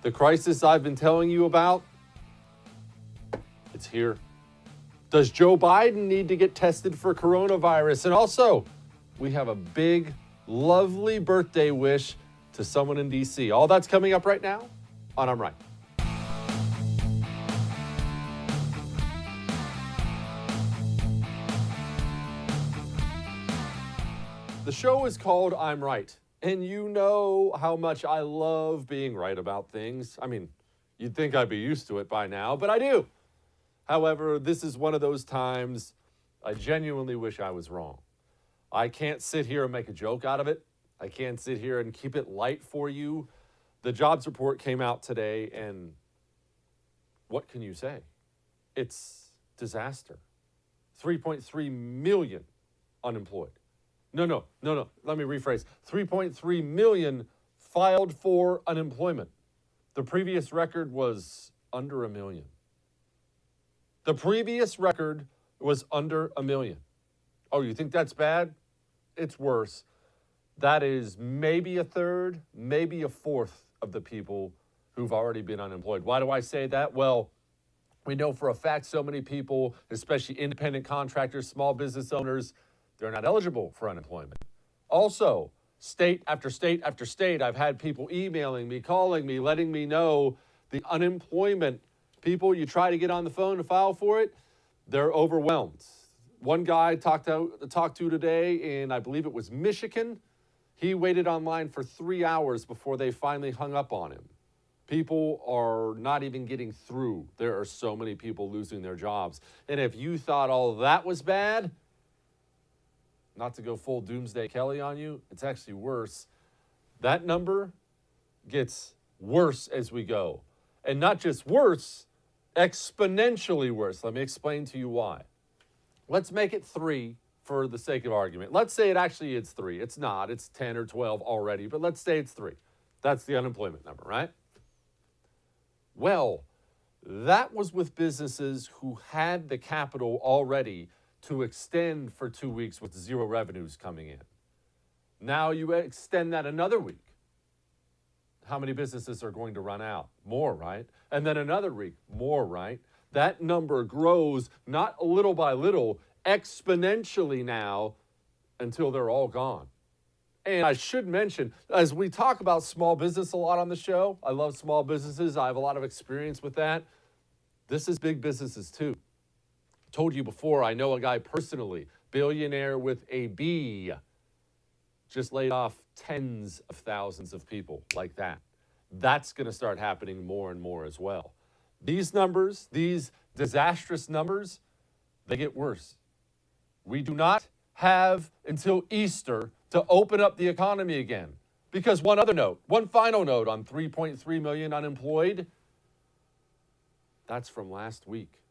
The crisis I've been telling you about, it's here. Does Joe Biden need to get tested for coronavirus? And also, we have a big, lovely birthday wish to someone in D.C. All that's coming up right now on I'm Right. The show is called I'm Right, and you know how much I love being right about things. I mean, you'd think I'd be used to it by now, but I do. However, this is one of those times I genuinely wish I was wrong. I can't sit here and make a joke out of it. I can't sit here and keep it light for you. The jobs report came out today, and what can you say? It's disaster. 3.3 million unemployed. No. Let me rephrase. 3.3 million filed for unemployment. The previous record was under a million. The previous record was under a million. Oh, you think that's bad? It's worse. That is maybe a third, maybe a fourth of the people who've already been unemployed. Why do I say that? Well, we know for a fact so many people, especially independent contractors, small business owners, they're not eligible for unemployment. Also, state after state after state, I've had people emailing me, calling me, letting me know the unemployment people you try to get on the phone to file for it, they're overwhelmed. One guy talked to today in, I believe it was Michigan. He waited online for 3 hours before they finally hung up on him. People are not even getting through. There are so many people losing their jobs. And if you thought all that was bad, not to go full Doomsday Kelly on you, it's actually worse. That number gets worse as we go. And not just worse, exponentially worse. Let me explain to you why. Let's make it 3 for the sake of argument. Let's say it actually is 3. It's not. It's 10 or 12 already, but let's say it's 3. That's the unemployment number, right? Well, that was with businesses who had the capital already to extend for 2 weeks with 0 revenues coming in. Now you extend that another week. How many businesses are going to run out? More, right? And then another week, more, right? That number grows not little by little, exponentially now until they're all gone. And I should mention, as we talk about small business a lot on the show, I love small businesses. I have a lot of experience with that. This is big businesses too. Told you before, I know a guy personally, billionaire with a B, just laid off tens of thousands of people like that. That's going to start happening more and more as well. These numbers, these disastrous numbers, they get worse. We do not have until Easter to open up the economy again. Because one final note on 3.3 million unemployed, that's from last week.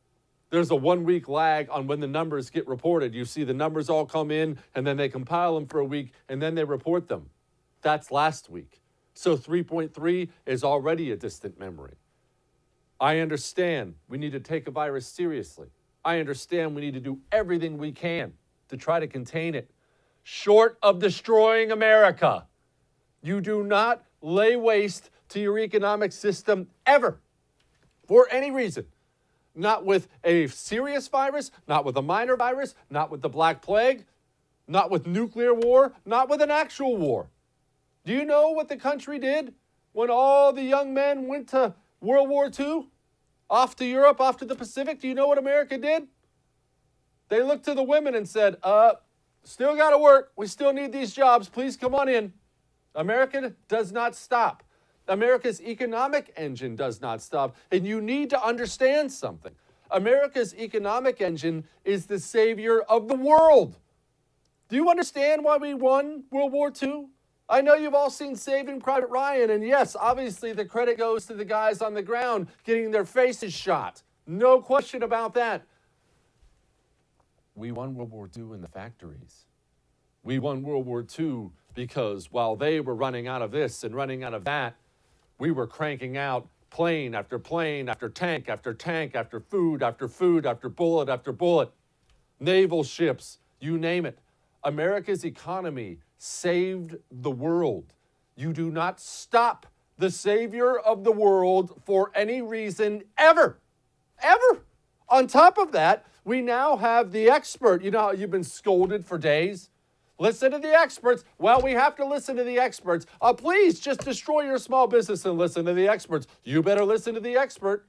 There's a 1-week lag on when the numbers get reported. You see the numbers all come in, and then they compile them for a week, and then they report them. That's last week. So 3.3 is already a distant memory. I understand we need to take a virus seriously. I understand we need to do everything we can to try to contain it. Short of destroying America, you do not lay waste to your economic system ever, for any reason. Not with a serious virus, not with a minor virus, not with the Black Plague, not with nuclear war, not with an actual war. Do you know what the country did when all the young men went to World War II? Off to Europe, off to the Pacific? Do you know what America did? They looked to the women and said, still got to work. We still need these jobs. Please come on in. America does not stop. America's economic engine does not stop. And you need to understand something. America's economic engine is the savior of the world. Do you understand why we won World War II? I know you've all seen Saving Private Ryan, and yes, obviously the credit goes to the guys on the ground getting their faces shot. No question about that. We won World War II in the factories. We won World War II because while they were running out of this and running out of that, we were cranking out plane after plane after tank after tank after food after food after bullet, naval ships, you name it. America's economy saved the world. You do not stop the savior of the world for any reason ever. Ever. On top of that, we now have the expert. You know how you've been scolded for days? Listen to the experts. Well, we have to listen to the experts. Please just destroy your small business and listen to the experts. You better listen to the expert.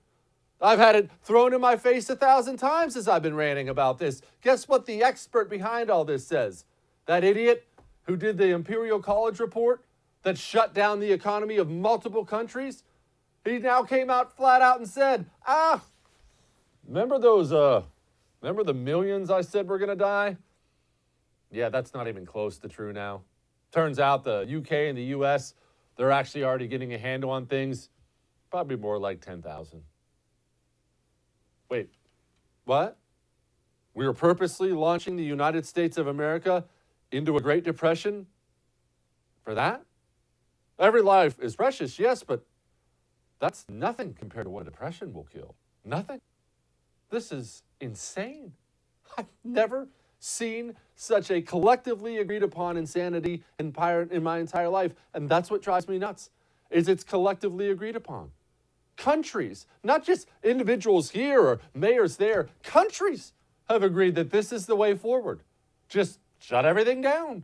I've had it thrown in my face 1,000 times as I've been ranting about this. Guess what the expert behind all this says? That idiot who did the Imperial College report that shut down the economy of multiple countries, he now came out flat out and said, remember the millions I said were going to die? Yeah, that's not even close to true now. Turns out the UK and the US, they're actually already getting a handle on things. Probably more like 10,000. Wait, what? We were purposely launching the United States of America into a Great Depression for that? Every life is precious, yes, but that's nothing compared to what a depression will kill. Nothing. This is insane. I've never seen such a collectively agreed upon insanity in my entire life. And that's what drives me nuts, is it's collectively agreed upon. Countries, not just individuals here or mayors there, countries have agreed that this is the way forward. Just shut everything down.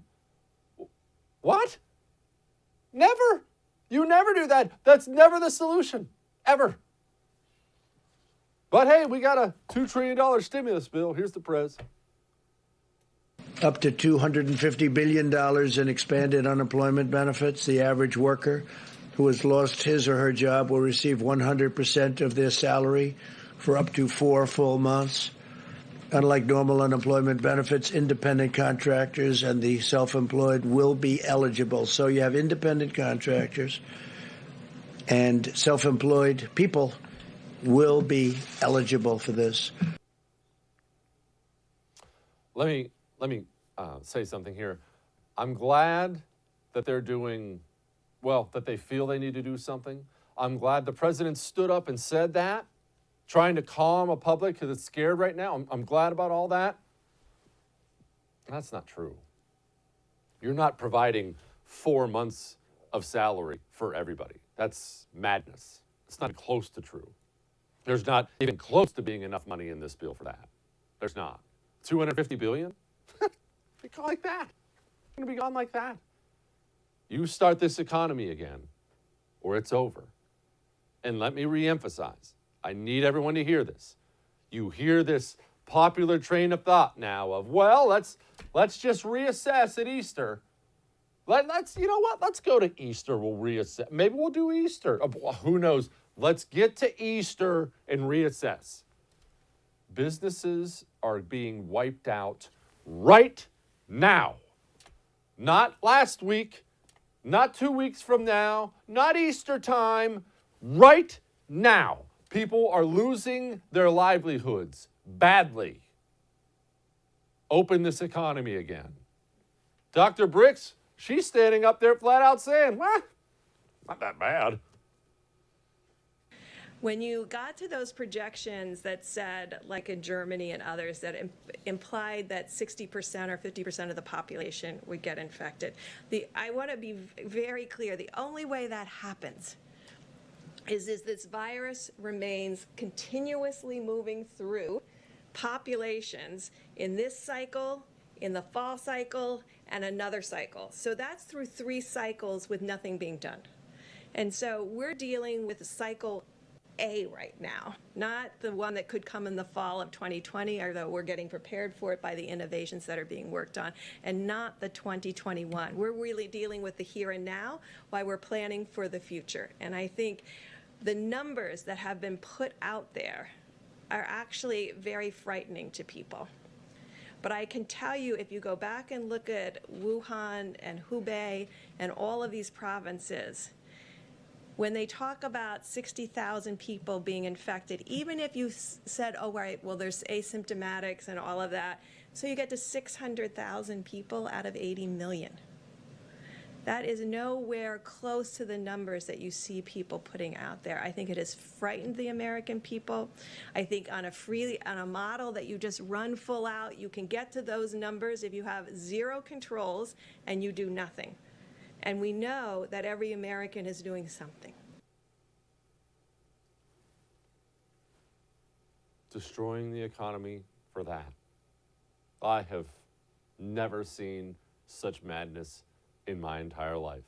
What? Never. You never do that. That's never the solution. Ever. But hey, we got a $2 trillion stimulus bill. Here's the prez. Up to $250 billion in expanded unemployment benefits. The average worker who has lost his or her job will receive 100% of their salary for up to 4 full months. Unlike normal unemployment benefits, independent contractors and the self-employed will be eligible. So you have independent contractors and self-employed people will be eligible for this. Let me say something here. I'm glad that they're doing, well, that they feel they need to do something. I'm glad the president stood up and said that, trying to calm a public because it's scared right now. I'm glad about all that. That's not true. You're not providing 4 months of salary for everybody. That's madness. It's not close to true. There's not even close to being enough money in this bill for that. There's not. $250 billion? Be gone like that. It's going to be gone like that. You start this economy again, or it's over. And let me reemphasize, I need everyone to hear this. You hear this popular train of thought now of, well, let's just reassess at Easter. Let's you know what? Let's go to Easter. We'll reassess. Maybe we'll do Easter. Who knows? Let's get to Easter and reassess. Businesses are being wiped out right now. Not last week, not 2 weeks from now, not Easter time, right now. People are losing their livelihoods badly. Open this economy again. Dr. Bricks, she's standing up there flat out saying, well, not that bad. When you got to those projections that said, like in Germany and others, that implied that 60% or 50% of the population would get infected, I want to be very clear. The only way that happens is this virus remains continuously moving through populations in this cycle, in the fall cycle, and another cycle. So that's through 3 cycles with nothing being done. And so we're dealing with cycle A right now, not the one that could come in the fall of 2020, although we're getting prepared for it by the innovations that are being worked on, and not the 2021. We're really dealing with the here and now while we're planning for the future. And I think the numbers that have been put out there are actually very frightening to people. But I can tell you, if you go back and look at Wuhan and Hubei and all of these provinces, when they talk about 60,000 people being infected, even if you said, oh, right, well, there's asymptomatics and all of that, so you get to 600,000 people out of 80 million. That is nowhere close to the numbers that you see people putting out there. I think it has frightened the American people. I think on a model that you just run full out, you can get to those numbers if you have zero controls and you do nothing. And we know that every American is doing something. Destroying the economy for that. I have never seen such madness in my entire life.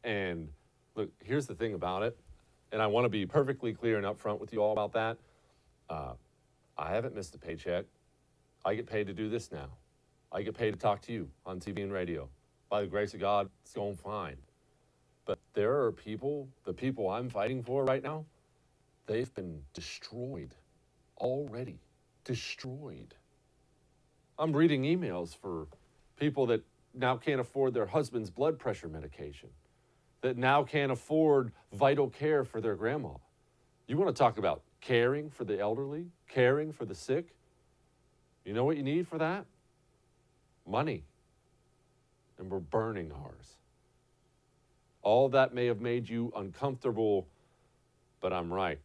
And look, here's the thing about it, and I want to be perfectly clear and upfront with you all about that. I haven't missed a paycheck. I get paid to do this now. I get paid to talk to you on TV and radio. By the grace of God, it's going fine. But there are people, the people I'm fighting for right now, they've been destroyed already. Destroyed. I'm reading emails for people that now can't afford their husband's blood pressure medication, that now can't afford vital care for their grandma. You want to talk about caring for the elderly, caring for the sick? You know what you need for that? Money. And we're burning ours. All that may have made you uncomfortable, but I'm right.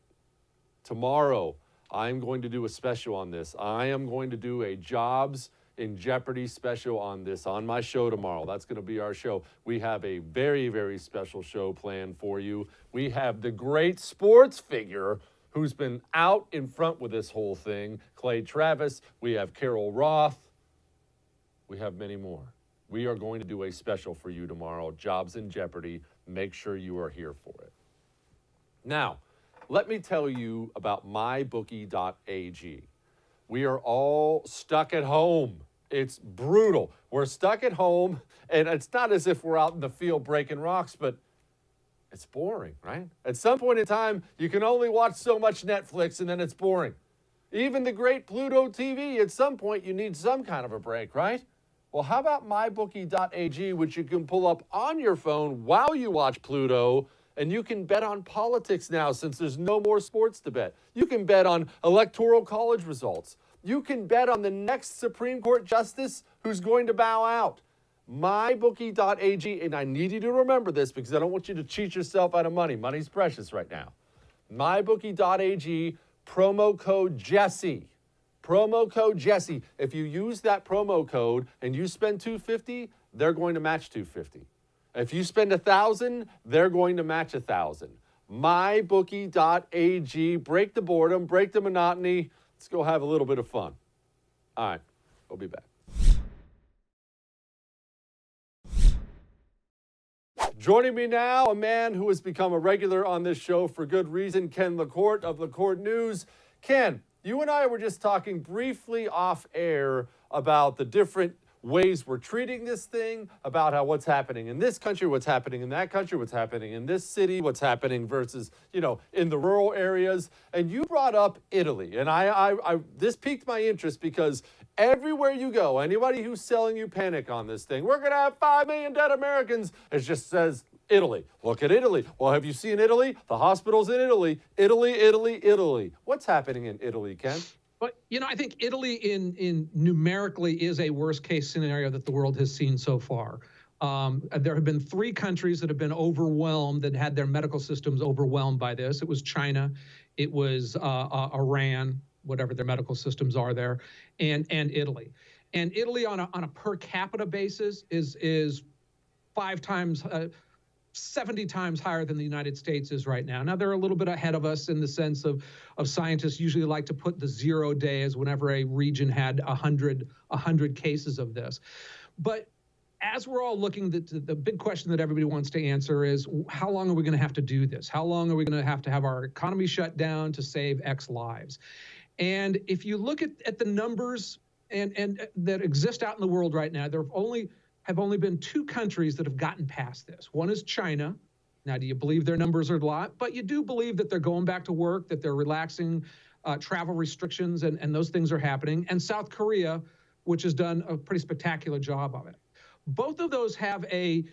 Tomorrow, I'm going to do a special on this. I am going to do a Jobs in Jeopardy special on this on my show tomorrow. That's going to be our show. We have a very, very special show planned for you. We have the great sports figure who's been out in front with this whole thing, Clay Travis. We have Carol Roth. We have many more. We are going to do a special for you tomorrow, Jobs in Jeopardy. Make sure you are here for it. Now, let me tell you about mybookie.ag. We are all stuck at home. It's brutal. We're stuck at home, and it's not as if we're out in the field breaking rocks, but it's boring, right? At some point in time, you can only watch so much Netflix, and then it's boring. Even the great Pluto TV, at some point, you need some kind of a break, right? Well, how about mybookie.ag, which you can pull up on your phone while you watch Pluto, and you can bet on politics now since there's no more sports to bet. You can bet on electoral college results. You can bet on the next Supreme Court justice who's going to bow out. mybookie.ag, and I need you to remember this because I don't want you to cheat yourself out of money. Money's precious right now. mybookie.ag, promo code Jesse. Promo code Jesse. If you use that promo code and you spend $250, they're going to match $250. If you spend $1,000, they're going to match $1,000. mybookie.ag. Break the boredom, break the monotony. Let's go have a little bit of fun. All right, we'll be back. Joining me now, a man who has become a regular on this show for good reason, Ken LaCourte of LaCourte News. Ken, you and I were just talking briefly off air about the different ways we're treating this thing, about how what's happening in this country, what's happening in that country, what's happening in this city, what's happening versus, in the rural areas. And you brought up Italy. And this piqued my interest because everywhere you go, anybody who's selling you panic on this thing, we're going to have 5 million dead Americans, it just says Italy. Look at Italy. Well, have you seen Italy? The hospitals in Italy. Italy. What's happening in Italy, Ken? But, I think Italy in numerically is a worst case scenario that the world has seen so far. There have been 3 countries that have been overwhelmed, that had their medical systems overwhelmed by this. It was China, it was Iran, whatever their medical systems are there, and Italy. And Italy on a per capita basis is 70 times higher than the United States is right now. Now, they're a little bit ahead of us in the sense of scientists usually like to put the 0 days whenever a region had 100 cases of this. But as we're all looking, the big question that everybody wants to answer is, how long are we going to have to do this? How long are we going to have our economy shut down to save X lives? And if you look at the numbers and that exist out in the world right now, there have only been 2 countries that have gotten past this. One is China. Now, do you believe their numbers are a lot? But you do believe that they're going back to work, that they're relaxing travel restrictions, and those things are happening. And South Korea, which has done a pretty spectacular job of it. Both of those have here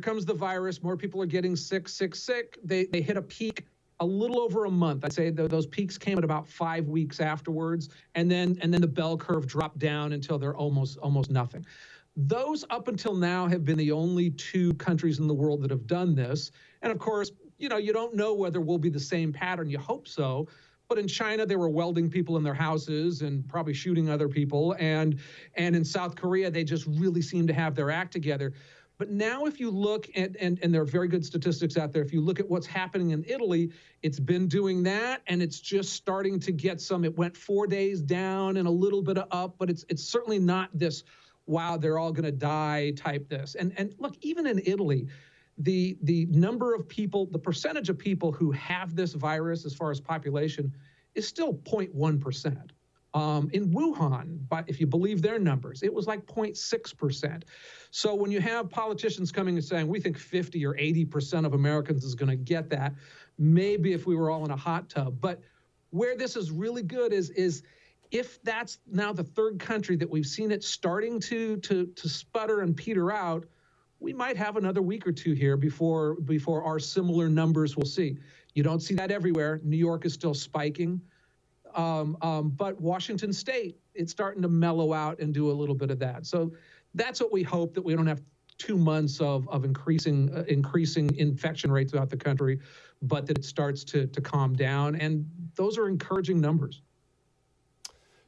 comes the virus, more people are getting sick. They hit a peak a little over a month. I'd say those peaks came at about 5 weeks afterwards, and then the bell curve dropped down until they're almost nothing. Those up until now have been the only 2 countries in the world that have done this. And of course, you don't know whether we'll be the same pattern. You hope so. But in China, they were welding people in their houses and probably shooting other people. And in South Korea, they just really seem to have their act together. But now if you look at, and there are very good statistics out there, if you look at what's happening in Italy, it's been doing that, and it's just starting to get some. It went 4 days down and a little bit of up, but it's certainly not this, wow, they're all going to die type this. And look, even in Italy, the number of people, the percentage of people who have this virus as far as population is still 0.1%. In Wuhan, but if you believe their numbers, it was like 0.6%. So when you have politicians coming and saying, we think 50 or 80% of Americans is going to get that, maybe if we were all in a hot tub. But where this is really good is if that's now the third country that we've seen it starting to sputter and peter out, we might have another week or two here before our similar numbers we'll see. You don't see that everywhere. New York is still spiking. But Washington State, it's starting to mellow out and do a little bit of that. So that's what we hope, that we don't have 2 months of increasing infection rates throughout the country, but that it starts to calm down. And those are encouraging numbers.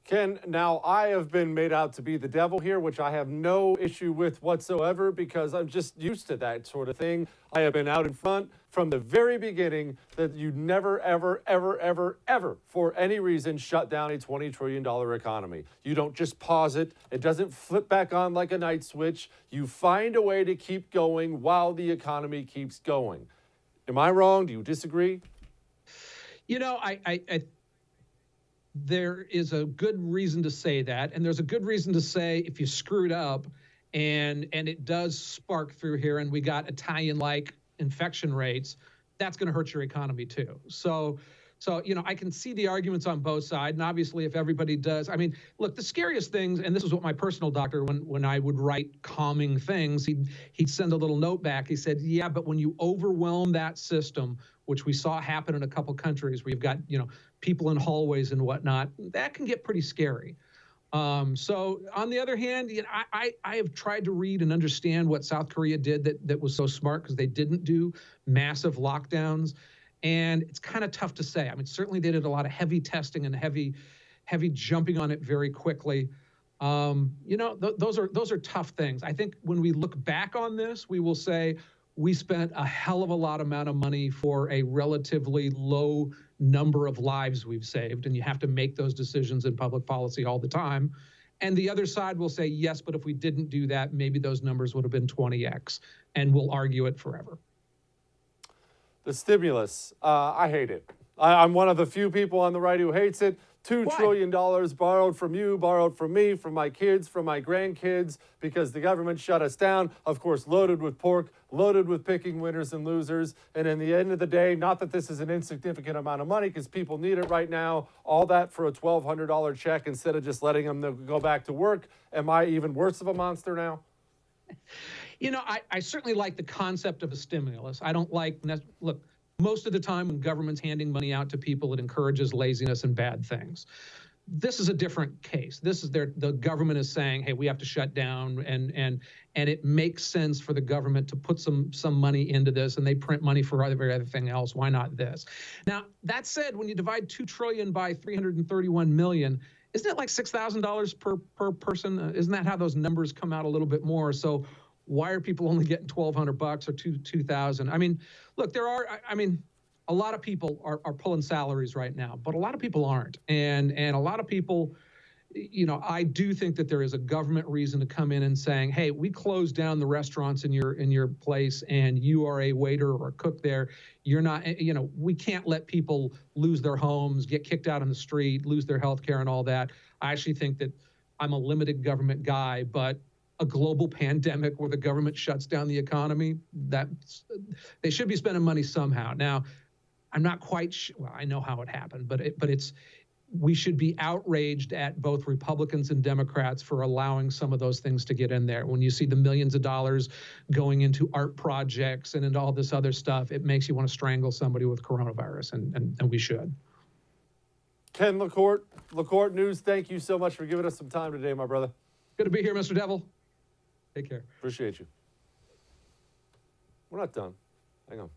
Ken, now I have been made out to be the devil here, which I have no issue with whatsoever because I'm just used to that sort of thing. I have been out in front from the very beginning that you never, ever, ever, ever, ever, for any reason, shut down a $20 trillion economy. You don't just pause it. It doesn't flip back on like a night switch. You find a way to keep going while the economy keeps going. Am I wrong? Do you disagree? You know, there is a good reason to say that, and there's a good reason to say if you screwed up and it does spark through here and we got Italian-like infection rates, that's going to hurt your economy too. So, you know, I can see the arguments on both sides, and obviously if everybody does, I mean, look, the scariest things, and this is what my personal doctor, when I would write calming things, he'd send a little note back. He said, yeah, but when you overwhelm that system, which we saw happen in a couple countries where you've got, you know, people in hallways and whatnot, that can get pretty scary. So on the other hand, you know, I have tried to read and understand what South Korea did that was so smart, because they didn't do massive lockdowns. And it's kind of tough to say. I mean, certainly they did a lot of heavy testing and heavy jumping on it very quickly. You know, those are tough things. I think when we look back on this, we will say we spent a hell of a lot amount of money for a relatively low number of lives we've saved, and you have to make those decisions in public policy all the time. And the other side will say, yes, but if we didn't do that, maybe those numbers would have been 20x, and we'll argue it forever. The stimulus, I hate it. I'm one of the few people on the right who hates it. $2 trillion borrowed from you, borrowed from me, from my kids, from my grandkids, because the government shut us down, of course, loaded with pork, loaded with picking winners and losers. And in the end of the day, not that this is an insignificant amount of money, because people need it right now, all that for a $1,200 check instead of just letting them go back to work. Am I even worse of a monster now? You know, I certainly like the concept of a stimulus. I don't like, look, most of the time when government's handing money out to people, it encourages laziness and bad things. This is a different case. This is the government is saying, hey, we have to shut down, and it makes sense for the government to put some money into this, and they print money for everything else. Why not this? Now, that said, when you divide $2 trillion by 331 million, isn't it like $6,000 per person? Isn't that how those numbers come out a little bit more? So why are people only getting $1,200 or $2,000? I mean, look, a lot of people are pulling salaries right now, but a lot of people aren't. And a lot of people, you know, I do think that there is a government reason to come in and saying, hey, we closed down the restaurants in your place, and you are a waiter or a cook there. You're not, you know, we can't let people lose their homes, get kicked out on the street, lose their health care and all that. I actually think that I'm a limited government guy, but a global pandemic where the government shuts down the economy, that they should be spending money somehow. Now, I'm not quite sure. Well, I know how it happened, but we should be outraged at both Republicans and Democrats for allowing some of those things to get in there. When you see the millions of dollars going into art projects and into all this other stuff, it makes you want to strangle somebody with coronavirus, and we should. Ken LaCourte News, thank you so much for giving us some time today, my brother. Good to be here, Mr. Devil. Take care. Appreciate you. We're not done. Hang on.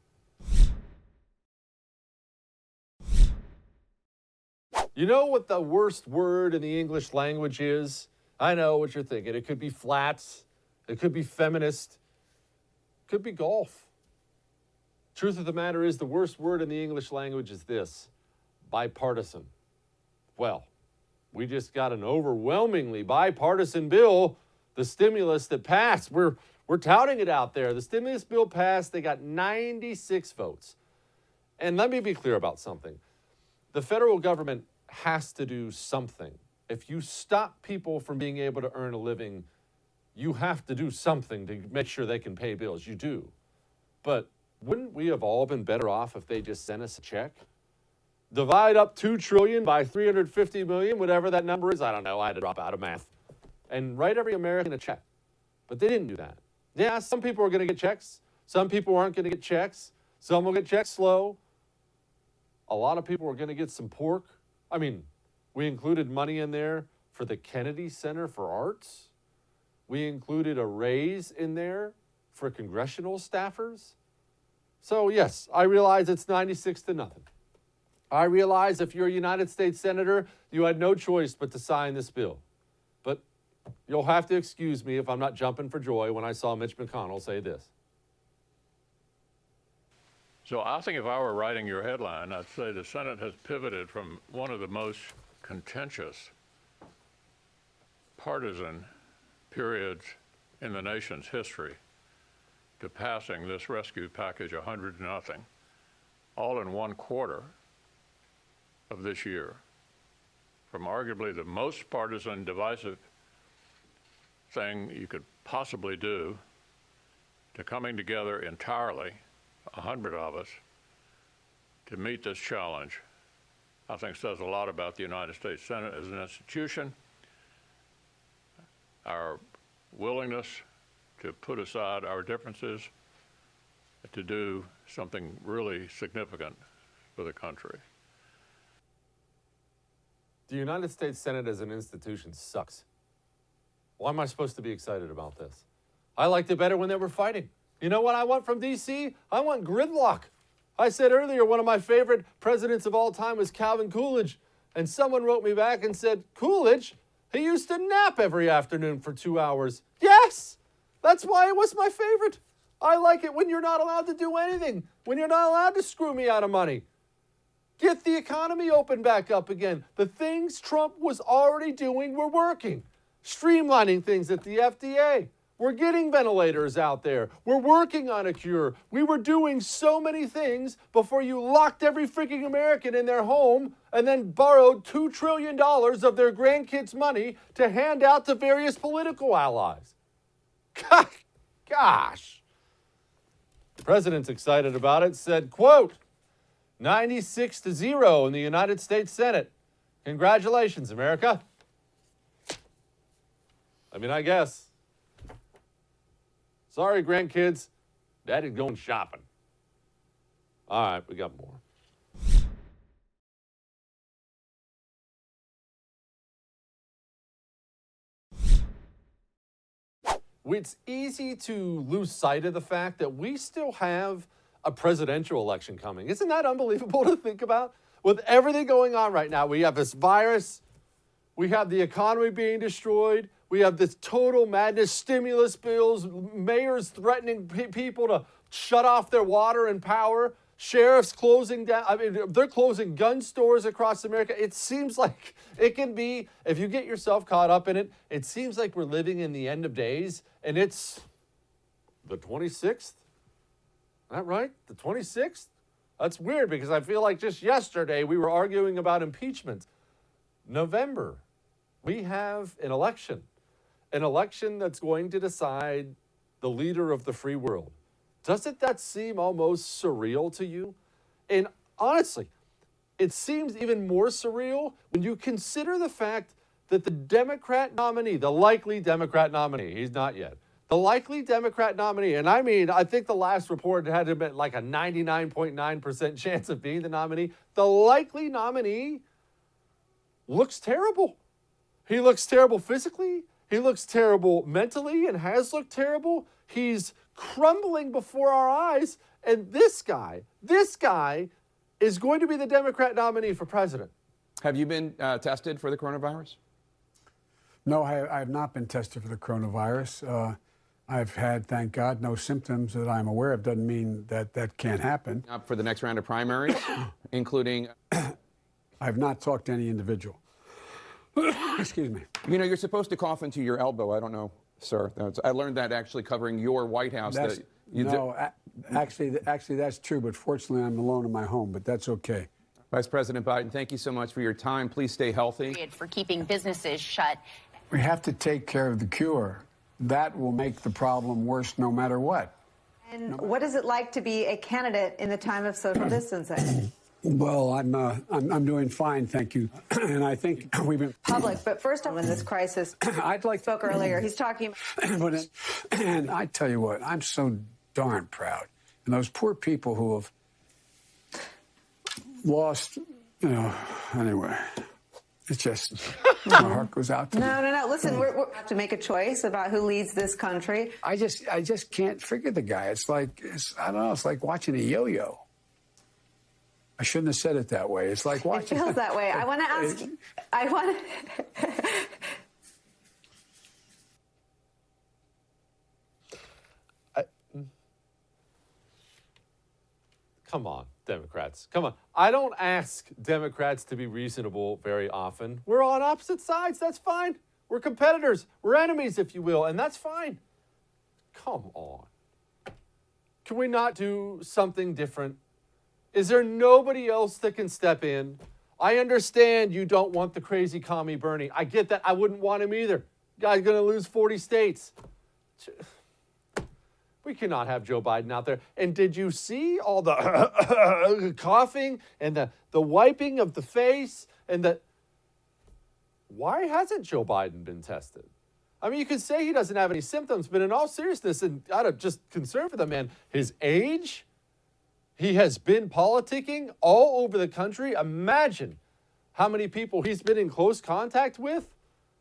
You know what the worst word in the English language is? I know what you're thinking. It could be flat. It could be feminist. Could be golf. Truth of the matter is, the worst word in the English language is this: bipartisan. Well, we just got an overwhelmingly bipartisan bill, the stimulus that passed. We're touting it out there. The stimulus bill passed. They got 96 votes. And let me be clear about something. The federal government has to do something. If you stop people from being able to earn a living, you have to do something to make sure they can pay bills. You do. But wouldn't we have all been better off if they just sent us a check? Divide up $2 trillion by $350 million, whatever that number is. I don't know. I had to drop out of math. And write every American a check. But they didn't do that. Yeah, some people are going to get checks. Some people aren't going to get checks. Some will get checks slow. A lot of people are going to get some pork. I mean, we included money in there for the Kennedy Center for Arts. We included a raise in there for congressional staffers. So yes, I realize it's 96-0. I realize if you're a United States Senator, you had no choice but to sign this bill. But you'll have to excuse me if I'm not jumping for joy when I saw Mitch McConnell say this. So I think if I were writing your headline, I'd say the Senate has pivoted from one of the most contentious, partisan periods in the nation's history to passing this rescue package 100-0, all in one quarter of this year, from arguably the most partisan, divisive thing you could possibly do to coming together entirely, 100 of us, to meet this challenge. I think says a lot about the United States Senate as an institution, our willingness to put aside our differences to do something really significant for the country. The United States Senate as an institution sucks. Why am I supposed to be excited about this? I liked it better when they were fighting. You know what I want from D.C.? I want gridlock. I said earlier one of my favorite presidents of all time was Calvin Coolidge. And someone wrote me back and said, Coolidge? He used to nap every afternoon for 2 hours. Yes! That's why it was my favorite. I like it when you're not allowed to do anything, when you're not allowed to screw me out of money. Get the economy open back up again. The things Trump was already doing were working. Streamlining things at the FDA. We're getting ventilators out there. We're working on a cure. We were doing so many things before you locked every freaking American in their home and then borrowed $2 trillion of their grandkids' money to hand out to various political allies. Gosh. The president's excited about it, said, quote, 96-0 in the United States Senate. Congratulations, America. I mean, I guess. Sorry, grandkids. Daddy's going shopping. All right, we got more. It's easy to lose sight of the fact that we still have a presidential election coming. Isn't that unbelievable to think about? With everything going on right now, we have this virus, we have the economy being destroyed, we have this total madness, stimulus bills, mayors threatening people to shut off their water and power, sheriffs closing down. I mean, they're closing gun stores across America. It seems like it can be, if you get yourself caught up in it, it seems like we're living in the end of days, and it's the 26th. Is that right? The 26th? That's weird because I feel like just yesterday we were arguing about impeachment. November, we have an election that's going to decide the leader of the free world. Doesn't that seem almost surreal to you? And honestly, it seems even more surreal when you consider the fact that the Democrat nominee, the likely Democrat nominee, he's not yet, the likely Democrat nominee, and I mean, I think the last report had to be like a 99.9% chance of being the nominee. The likely nominee looks terrible. He looks terrible physically. He looks terrible mentally and has looked terrible. He's crumbling before our eyes. And this guy is going to be the Democrat nominee for president. Have you been tested for the coronavirus? No, I have not been tested for the coronavirus. I've had, thank God, no symptoms that I'm aware of. Doesn't mean that that can't happen. Up for the next round of primaries, including... I've not talked to any individual. Excuse me. You know, you're supposed to cough into your elbow. I don't know, sir. I learned that actually covering your White House. Actually, that's true, but fortunately, I'm alone in my home, but that's okay. Vice President Biden, thank you so much for your time. Please stay healthy. For keeping businesses shut. We have to take care of the cure. That will make the problem worse no matter what. And what is it like to be a candidate in the time of social distancing? Well, I'm doing fine, thank you. And I think we've been public. But first, in this crisis, I'd like spoke earlier. He's talking. And I tell you what, I'm so darn proud. And those poor people who have lost, you know, anyway. It's just, my heart goes out to them. No. Listen, we have to make a choice about who leads this country. I just can't figure the guy. It's like, I don't know, it's like watching a yo-yo. I shouldn't have said it that way. It's like watching. It feels that way. I want to ask. Come on, Democrats. Come on. I don't ask Democrats to be reasonable very often. We're on opposite sides. That's fine. We're competitors. We're enemies, if you will, and that's fine. Come on. Can we not do something different? Is there nobody else that can step in? I understand you don't want the crazy commie Bernie. I get that. I wouldn't want him either. Guy's going to lose 40 states. We cannot have Joe Biden out there. And did you see all the coughing and the wiping of the face and the... Why hasn't Joe Biden been tested? I mean, you could say he doesn't have any symptoms, but in all seriousness, and out of just concern for the man, his age, he has been politicking all over the country. Imagine how many people he's been in close contact with.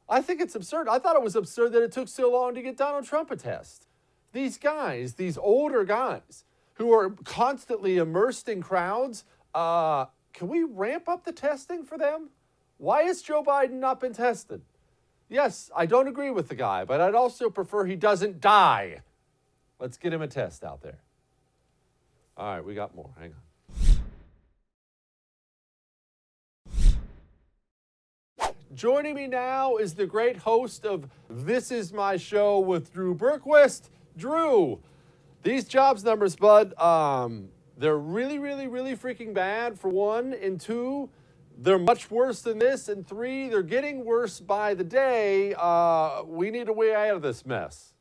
I think it's absurd. I thought it was absurd that it took so long to get Donald Trump a test. These guys, these older guys who are constantly immersed in crowds, can we ramp up the testing for them? Why has Joe Biden not been tested? Yes, I don't agree with the guy, but I'd also prefer he doesn't die. Let's get him a test out there. All right, we got more. Hang on. Joining me now is the great host of This Is My Show with Drew Berquist. Drew, these jobs numbers, bud, they're really, really, really freaking bad, for one. And two, they're much worse than this. And three, they're getting worse by the day. We need a way out of this mess.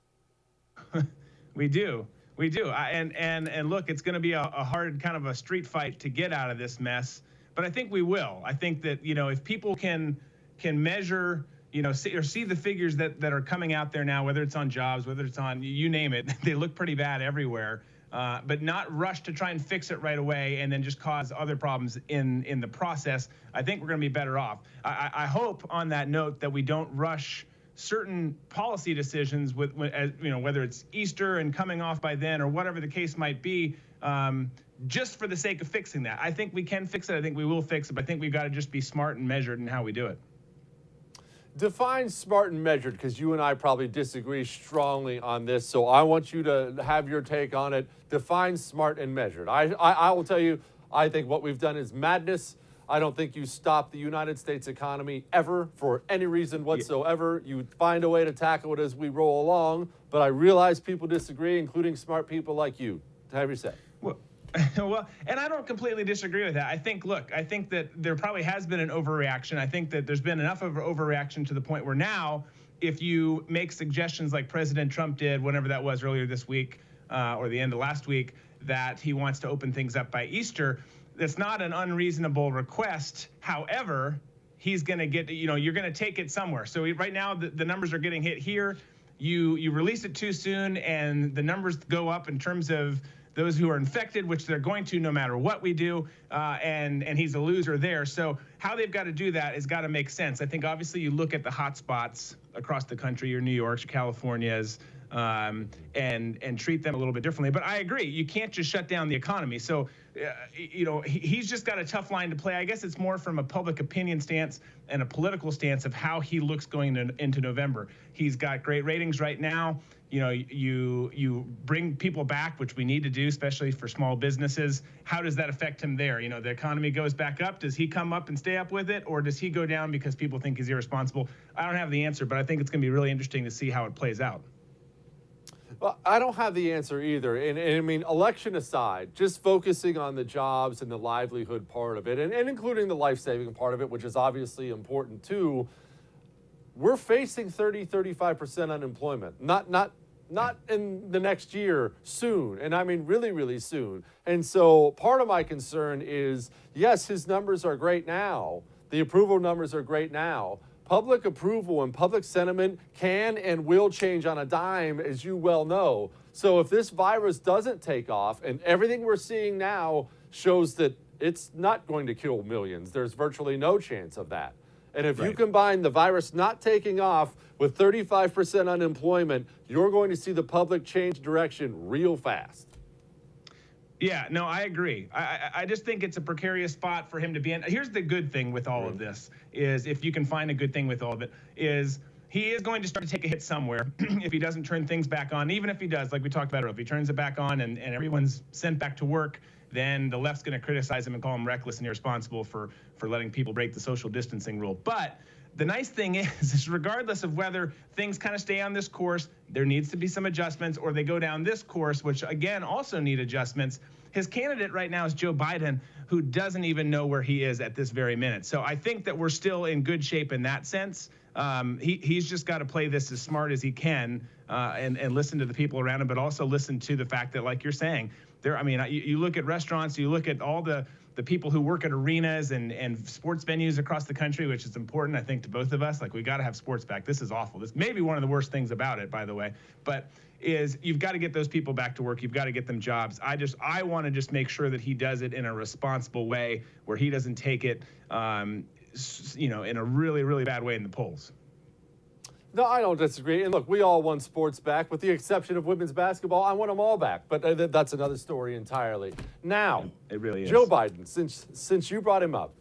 We do. And look, it's going to be a hard kind of a street fight to get out of this mess. But I think we will. I think that, you know, if people can measure, you know, see the figures that are coming out there now, whether it's on jobs, whether it's on, you name it, they look pretty bad everywhere. But not rush to try and fix it right away and then just cause other problems in the process. I think we're going to be better off. I hope on that note that we don't rush certain policy decisions with you know, whether it's Easter and coming off by then or whatever the case might be, just for the sake of fixing that. I think we can fix it. I think we will fix it. But I think we've got to just be smart and measured in how we do it. Define smart and measured, because you and I probably disagree strongly on this. So I want you to have your take on it. Define smart and measured. I will tell you, I think what we've done is madness. I don't think you stop the United States economy ever for any reason whatsoever. You find a way to tackle it as we roll along. But I realize people disagree, including smart people like you. Have your say. Well, and I don't completely disagree with that. I think that there probably has been an overreaction. I think that there's been enough of an overreaction to the point where now, if you make suggestions like President Trump did, whenever that was earlier this week or the end of last week, that he wants to open things up by Easter, that's not an unreasonable request. However, he's going to get, you know, you're going to take it somewhere. So right now, the numbers are getting hit here. You release it too soon, and the numbers go up in terms of those who are infected, which they're going to no matter what we do, and he's a loser there. So how they've got to do that has got to make sense. I think obviously you look at the hot spots across the country, your New Yorks, your Californias, and treat them a little bit differently. But I agree, you can't just shut down the economy. So he's just got a tough line to play. I guess it's more from a public opinion stance and a political stance of how he looks going into November. He's got great ratings right now. You bring people back, which we need to do, especially for small businesses. How does that affect him there? The economy goes back up. Does he come up and stay up with it, or does he go down because people think he's irresponsible? I don't have the answer, but I think it's going to be really interesting to see how it plays out. Well, I don't have the answer either. And I mean, election aside, just focusing on the jobs and the livelihood part of it, and including the life-saving part of it, which is obviously important too, we're facing 35% unemployment. Not in the next year, soon. And I mean, really, really soon. And so part of my concern is, yes, his numbers are great now. The approval numbers are great now. Public approval and public sentiment can and will change on a dime, as you well know. So if this virus doesn't take off, and everything we're seeing now shows that it's not going to kill millions, there's virtually no chance of that. And if you combine the virus not taking off with 35% unemployment, you're going to see the public change direction real fast. Yeah, no, I agree. I just think it's a precarious spot for him to be in. Here's the good thing with all of this is, if you can find a good thing with all of it, is he is going to start to take a hit somewhere if he doesn't turn things back on. Even if he does, like we talked about earlier, if he turns it back on and everyone's sent back to work, then the left's going to criticize him and call him reckless and irresponsible for letting people break the social distancing rule. But the nice thing is regardless of whether things kind of stay on this course, there needs to be some adjustments, or they go down this course, which again also need adjustments. His candidate right now is Joe Biden, who doesn't even know where he is at this very minute. So I think that we're still in good shape in that sense. He's just got to play this as smart as he can and listen to the people around him, but also listen to the fact that, like you're saying, you look at restaurants, you look at all the people who work at arenas and sports venues across the country, which is important, I think, to both of us. Like, we got to have sports back. This is awful. This may be one of the worst things about it, by the way, but is you've got to get those people back to work. You've got to get them jobs. I want to just make sure that he does it in a responsible way, where he doesn't take it, in a really, really bad way in the polls. No, I don't disagree. And look, we all want sports back, with the exception of women's basketball. I want them all back, but that's another story entirely. Now, it really is. Joe Biden, since you brought him up,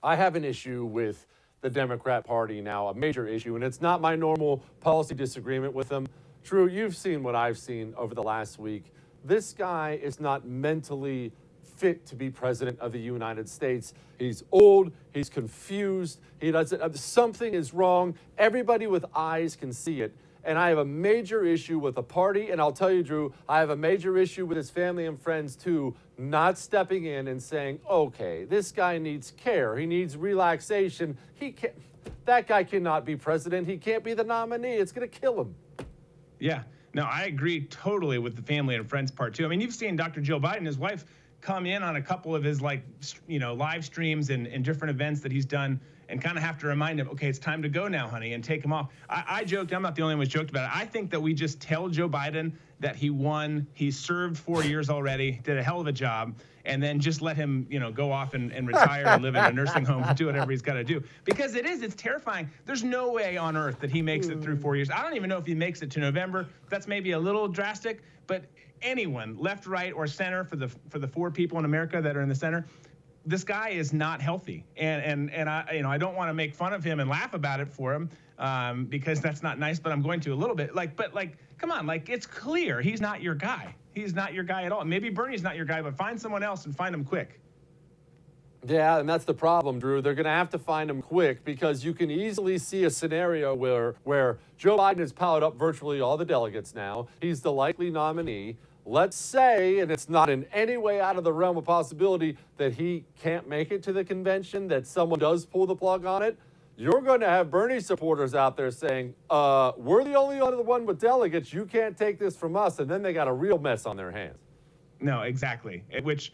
I have an issue with the Democrat Party now, a major issue, and it's not my normal policy disagreement with them. Drew, you've seen what I've seen over the last week. This guy is not mentally fit to be president of the United States. He's old, he's confused, something is wrong. Everybody with eyes can see it. And I have a major issue with the party, and I'll tell you, Drew, I have a major issue with his family and friends too, not stepping in and saying, okay, this guy needs care, he needs relaxation. That guy cannot be president, he can't be the nominee, it's gonna kill him. Yeah, no, I agree totally with the family and friends part too. I mean, you've seen Dr. Joe Biden, his wife, come in on a couple of his live streams and different events that he's done, and kind of have to remind him, okay, it's time to go now, honey, and take him off. I joked, I'm not the only one who's joked about it. I think that we just tell Joe Biden that he won, he served 4 years already, did a hell of a job, and then just let him, go off and retire and live in a nursing home and do whatever he's got to do. Because it's terrifying. There's no way on earth that he makes it through 4 years. I don't even know if he makes it to November. That's maybe a little drastic, but anyone, left, right, or center, for the 4 people in America that are in the center, this guy is not healthy, and I don't want to make fun of him and laugh about it for him, because that's not nice, but I'm going to a little bit. Come on, it's clear he's not your guy. He's not your guy at all. Maybe Bernie's not your guy, but find someone else and find him quick. Yeah, and that's the problem, Drew. They're going to have to find him quick, because you can easily see a scenario where Joe Biden has piled up virtually all the delegates now. He's the likely nominee. Let's say, and it's not in any way out of the realm of possibility, that he can't make it to the convention, that someone does pull the plug on it. You're going to have Bernie supporters out there saying, we're the only other one with delegates. You can't take this from us. And then they got a real mess on their hands. No, exactly. Which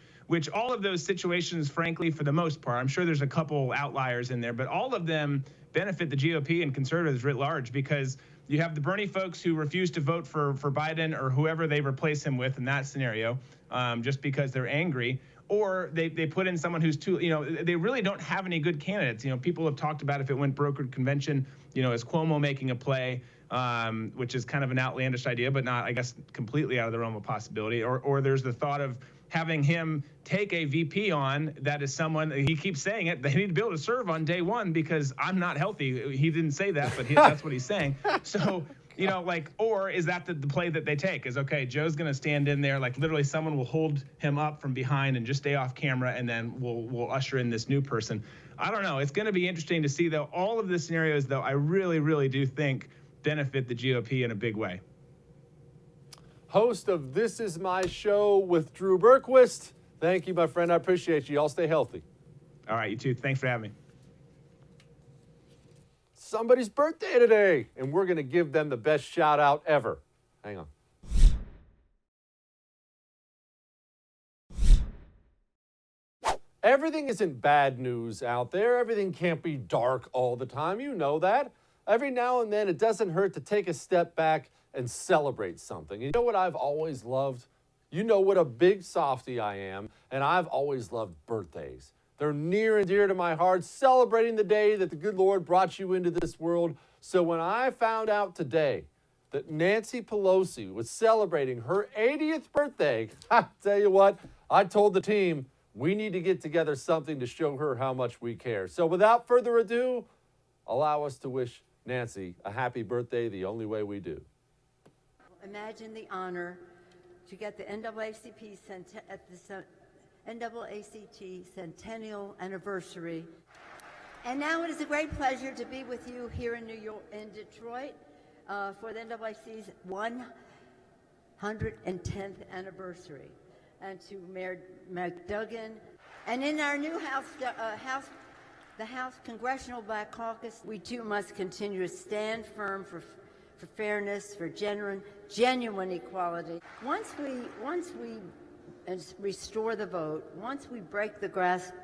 all of those situations, frankly, for the most part, I'm sure there's a couple outliers in there, but all of them benefit the GOP and conservatives writ large, because you have the Bernie folks who refuse to vote for Biden or whoever they replace him with in that scenario, just because they're angry. Or they put in someone who's too, they really don't have any good candidates. People have talked about, if it went brokered convention, is Cuomo making a play, which is kind of an outlandish idea, but not, I guess, completely out of the realm of possibility. Or there's the thought of having him take a VP on that is someone, he keeps saying it, they need to be able to serve on day one because I'm not healthy. He didn't say that, but that's what he's saying. So, you know, like, or is that the play that they take is, okay, Joe's going to stand in there, like literally someone will hold him up from behind and just stay off camera, and then we'll usher in this new person. I don't know. It's going to be interesting to see, though. All of the scenarios, though, I really, really do think benefit the GOP in a big way. Host of This Is My Show with Drew Berquist. Thank you, my friend. I appreciate you. Y'all stay healthy. All right, you too. Thanks for having me. Somebody's birthday today, and we're going to give them the best shout out ever. Hang on. Everything isn't bad news out there. Everything can't be dark all the time. You know that. Every now and then, it doesn't hurt to take a step back and celebrate something. You know what I've always loved? You know what a big softy I am, and I've always loved birthdays. They're near and dear to my heart, celebrating the day that the good Lord brought you into this world. So when I found out today that Nancy Pelosi was celebrating her 80th birthday, I tell you what, I told the team, we need to get together something to show her how much we care. So without further ado, allow us to wish Nancy a happy birthday the only way we do. Imagine the honor to get the NAACP NAACT centennial anniversary. And now it is a great pleasure to be with you here in Detroit for the NAAC's 110th anniversary. And to Mayor McDuggan, and in our new the House Congressional Black Caucus, we too must continue to stand firm for fairness, for genuine equality. Once we restore the vote, once we break the grasp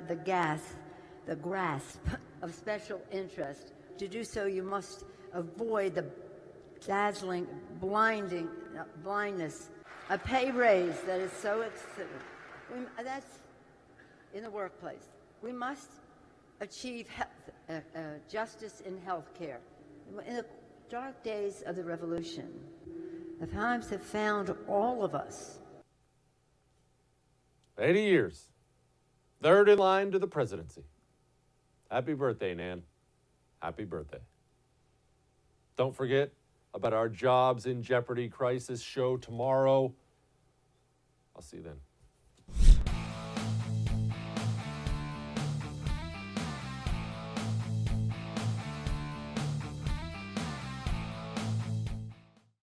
of special interest, to do so you must avoid the dazzling, blinding blindness. A pay raise that is so that's in the workplace. We must achieve justice in health care. In the dark days of the revolution, the times have found all of us. 80 years. Third in line to the presidency. Happy birthday, Nan. Happy birthday. Don't forget about our Jobs in Jeopardy crisis show tomorrow. I'll see you then.